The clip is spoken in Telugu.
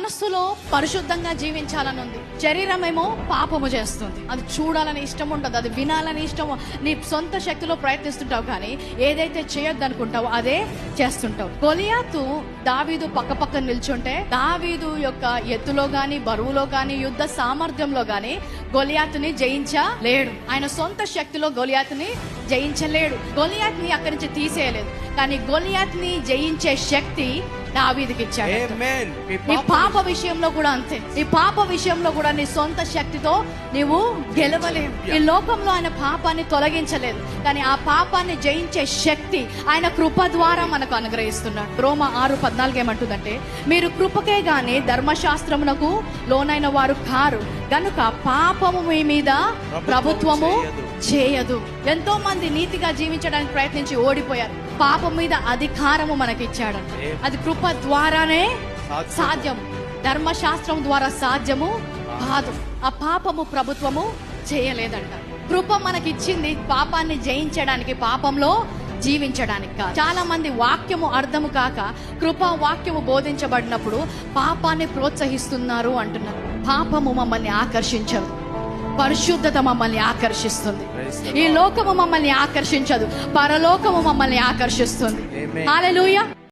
మనస్సులో పరిశుద్ధంగా జీవించాలని ఉంది, శరీరమేమో పాపము చేస్తుంది. అది చూడాలని ఇష్టం ఉండదు, అది వినాలని ఇష్టము. నీ సొంత శక్తిలో ప్రయత్నిస్తుంటావు, కానీ ఏదైతే చేయొద్దు అనుకుంటావో అదే చేస్తుంటావు. గొలియాతు దావీదు పక్క నిల్చుంటే దావీదు యొక్క ఎత్తులో గాని, బరువులో గాని, యుద్ధ సామర్థ్యంలో గాని గొలియాతుని జయించలేడు. ఆయన సొంత శక్తిలో గొలియాతుని జయించలేడు. గొలియాత్ని అక్కడి నుంచి తీసేయలేదు, కానీ గొలియాత్ని జయించే శక్తి దావీదుకి ఇచ్చాడు. నీ పాప విషయంలో కూడా అంతే. నీ పాప విషయంలో కూడా నీ సొంత శక్తితో నీవు గెలవలేవు. ఈ లోకంలో ఆయన పాపాన్ని తొలగించలేదు, కానీ ఆ పాపాన్ని జయించే శక్తి ఆయన కృప ద్వారా మనకు అనుగ్రహిస్తున్నాడు. రోమా 6:14 ఏమంటుందంటే, మీరు కృపకే గాని ధర్మశాస్త్రమునకు లోనైన వారు కారు గనుక పాపము మీ మీద ప్రభుత్వము చేయదు. ఎంతో మంది నీతిగా జీవించడానికి ప్రయత్నించి ఓడిపోయారు. పాపం మీద అధికారము మనకి ఇచ్చాడు. అది కృప ద్వారానే సాధ్యం, ధర్మశాస్త్రం ద్వారా సాధ్యము కాదు. ఆ పాపము ప్రభుత్వము చేయలేదంట. కృప మనకిచ్చింది పాపాన్ని జయించడానికి, పాపంలో జీవించడానికి కాదు. చాలా మంది వాక్యము అర్థము కాక కృపా వాక్యము బోధించబడినప్పుడు పాపాన్ని ప్రోత్సహిస్తున్నారు అంటున్నారు. పాపము మమ్మల్ని ఆకర్షించదు, పరిశుద్ధత మమ్మల్ని ఆకర్షిస్తుంది. ఈ లోకము మమ్మల్ని ఆకర్షించదు, పరలోకము మమ్మల్ని ఆకర్షిస్తుంది. హల్లెలూయా.